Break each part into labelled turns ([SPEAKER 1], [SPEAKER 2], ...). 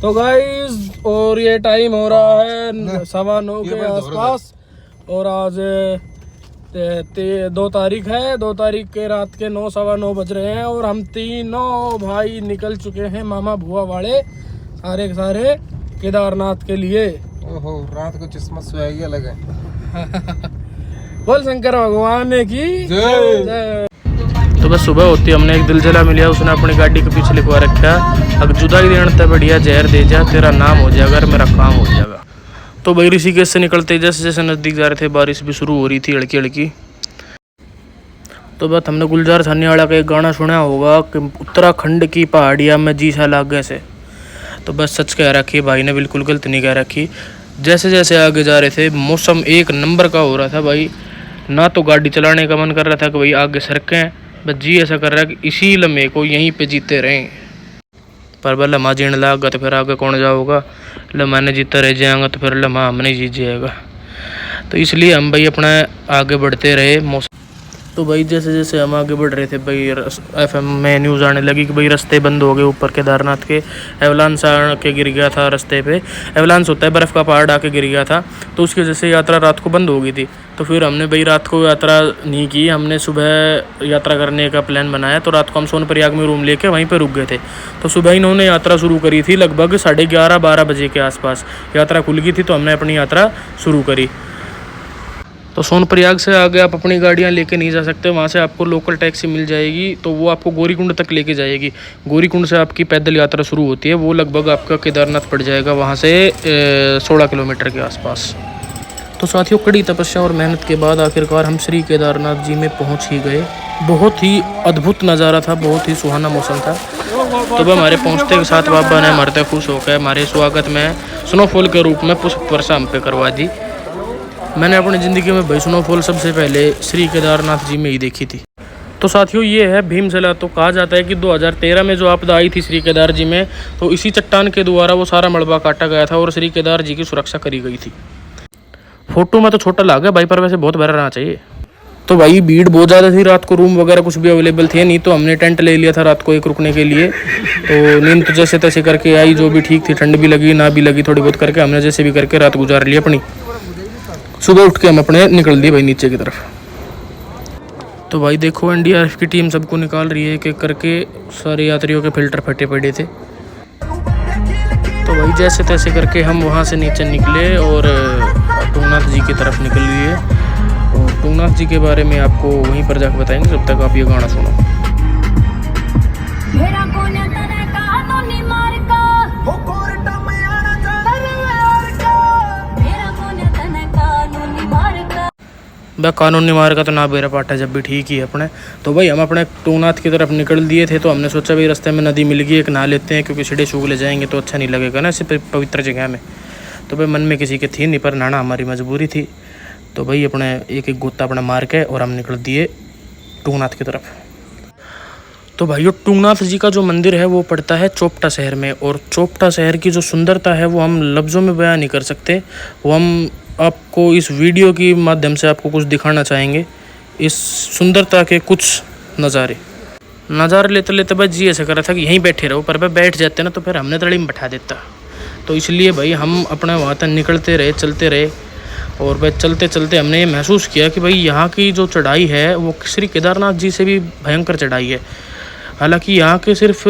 [SPEAKER 1] तो गाइस और ये टाइम हो रहा है 9:15 के आसपास और आज 2 तारीख है। 2 तारीख के रात के 9 सवा 9 बज रहे हैं और हम तीनों भाई निकल चुके हैं मामा बुआ वाले सारे के सारे केदारनाथ के लिए।
[SPEAKER 2] ओहो, रात को चश्मा सुहागी अलग है।
[SPEAKER 1] बोल शंकर भगवान की
[SPEAKER 2] जय।
[SPEAKER 1] तो बस सुबह होती हमने एक दिलजला मिलिया, उसने अपनी गाड़ी के पीछे लिखवा रखा अगर जुदाई देना तो बढ़िया जहर दे जा, तेरा नाम हो जाएगा और मेरा काम हो जाएगा। तो भाई ऋषिकेश से निकलते जैसे जैसे नज़दीक जा रहे थे बारिश भी शुरू हो रही थी हल्की हल्की। तो बस हमने गुलजार सानीवाला का एक गाना सुना होगा कि उत्तराखंड की पहाड़ियाँ में जी सा लागे से। तो बस सच कह रखी भाई ने, बिल्कुल गलत नहीं कह रखी। जैसे जैसे आगे जा रहे थे मौसम एक नंबर का हो रहा था भाई, ना तो गाड़ी चलाने का मन कर रहा था कि भाई आगे सड़कें, बस जी ऐसा कर रहा है कि इसी लम्हे को यहीं पे जीते रहें। पर भाई लम्हा जीने लगा तो फिर आगे कौन जाओगा, लम्हा ने जीता रह जाएगा तो फिर लम्हा हमने जीत जाएगा। तो इसलिए हम भाई अपना आगे बढ़ते रहे मौसम। तो भाई जैसे जैसे हम आगे बढ़ रहे थे भाई FM में न्यूज़ आने लगी कि भाई रास्ते बंद हो गए ऊपर केदारनाथ के, एवलांस आके गिर गया था रास्ते पे। एवलांस होता है बर्फ़ का पहाड़ आके गिर गया था, तो उसकी वजह से यात्रा रात को बंद हो गई थी। तो फिर हमने भाई रात को यात्रा नहीं की, हमने सुबह यात्रा करने का प्लान बनाया। तो रात को हम सोनप्रयाग में रूम लेके वहीं पर रुक गए थे। तो सुबह इन्होंने यात्रा शुरू करी थी लगभग 11:30-12 बजे के आसपास यात्रा खुल गई थी, तो हमने अपनी यात्रा शुरू करी। तो सोनप्रयाग से आगे आप अपनी गाड़ियाँ लेके नहीं जा सकते, वहाँ से आपको लोकल टैक्सी मिल जाएगी, तो वो आपको गौरीकुंड तक लेके जाएगी। गौरीकुंड से आपकी पैदल यात्रा शुरू होती है, वो लगभग आपका केदारनाथ पड़ जाएगा वहाँ से 16 किलोमीटर के आसपास। तो साथियों कड़ी तपस्या और मेहनत के बाद आखिरकार हम श्री केदारनाथ जी में पहुँच ही गए। बहुत ही अद्भुत नज़ारा था, बहुत ही सुहाना मौसम था। तो हमारे पहुँचते के साथ बाबा ने हमारे तक खुश होकर हमारे स्वागत में स्नोफॉल के रूप में पुष्प वर्षा हम पे करवा दी। मैंने अपनी ज़िंदगी में भाई स्नोफॉल सबसे पहले श्री केदारनाथ जी में ही देखी थी। तो साथियों ये है भीमशिला। तो कहा जाता है कि 2013 में जो आपदा आई थी श्री केदार जी में, तो इसी चट्टान के द्वारा वो सारा मलबा काटा गया था और श्री केदार जी की सुरक्षा करी गई थी। फोटो में तो छोटा लगा भाई, पर वैसे बहुत बड़ा रहना चाहिए। तो भाई भीड़ बहुत ज़्यादा थी, रात को रूम वगैरह कुछ भी अवेलेबल थे नहीं, तो हमने टेंट ले लिया था रात को एक रुकने के लिए। तो नींद तो जैसे तैसे करके आई, जो भी ठीक थी, ठंड भी लगी ना भी लगी थोड़ी बहुत करके हमने जैसे भी करके रात गुजार ली अपनी। सुबह उठ के हम अपने निकल दिए भाई नीचे की तरफ। तो भाई देखो NDRF की टीम सबको निकाल रही है, एक एक करके सारे यात्रियों के फिल्टर फटे पड़े थे। तो भाई जैसे तैसे करके हम वहाँ से नीचे निकले और टूंगनाथ जी की तरफ निकल लिए। और टूंगनाथ जी के बारे में आपको वहीं पर जाकर बताएंगे, जब तक आप ये गाना सुनो। वह कानूनी मार्ग का तो ना बेरा पाटा जब भी ठीक ही है अपने। तो भाई हम अपने टूंगनाथ की तरफ निकल दिए थे। तो हमने सोचा भाई रास्ते में नदी मिल गई, एक नहा लेते हैं, क्योंकि सीढ़े सूख ले जाएंगे तो अच्छा नहीं लगेगा ना ऐसे पवित्र जगह में। तो भाई मन में किसी के थी नहीं, पर नहाना हमारी मजबूरी थी। तो भाई अपने एक एक गोता अपना मार के और हम निकल दिए टूंगनाथ की तरफ। तो भाई टूंगनाथ जी का जो मंदिर है वो पड़ता है चोपटा शहर में, और चोपटा शहर की जो सुंदरता है वो हम लफ्ज़ों में बयां नहीं कर सकते। वो हम आपको इस वीडियो के माध्यम से आपको कुछ दिखाना चाहेंगे, इस सुंदरता के कुछ नज़ारे लेते लेते भाई जी ऐसा कर रहा था कि यहीं बैठे रहो, पर भाई बैठ जाते ना तो फिर हमने तड़ी में बैठा देता। तो इसलिए भाई हम अपना वहाँ तक निकलते रहे, चलते रहे। और भाई चलते चलते हमने ये महसूस किया कि भाई यहाँ की जो चढ़ाई है वो श्री केदारनाथ जी से भी भयंकर चढ़ाई है। हालांकि यहाँ के सिर्फ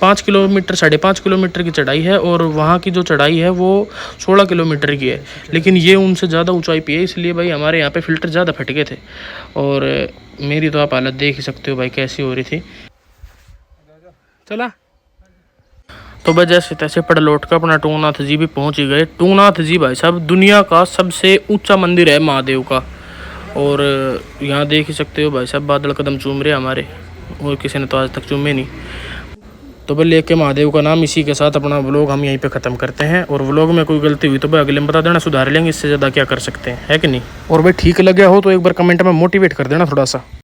[SPEAKER 1] 5 किलोमीटर 5.5 किलोमीटर की चढ़ाई है और वहाँ की जो चढ़ाई है वो 16 किलोमीटर की है, लेकिन ये उनसे ज़्यादा ऊंचाई पे है। इसलिए भाई हमारे यहाँ पे फ़िल्टर ज़्यादा फट गए थे और मेरी तो आप हालत देख ही सकते हो भाई कैसी हो रही थी। चला तो भाई जैसे तैसे पड़ लौट कर अपना टूंगनाथ जी भी पहुँच ही गए। टूंगनाथ जी भाई साहब दुनिया का सबसे ऊँचा मंदिर है महादेव का, और यहाँ देख ही सकते हो भाई साहब बादल कदम चूम रहे हमारे, और किसी ने तो आज तक चूमे नहीं। तो भाई लेके महादेव का नाम, इसी के साथ अपना व्लॉग हम यहीं पे ख़त्म करते हैं। और व्लॉग में कोई गलती हुई तो भाई अगले में बता देना, सुधार लेंगे, इससे ज़्यादा क्या कर सकते हैं, है कि नहीं। और भाई ठीक लगे हो तो एक बार कमेंट में मोटिवेट कर देना थोड़ा सा।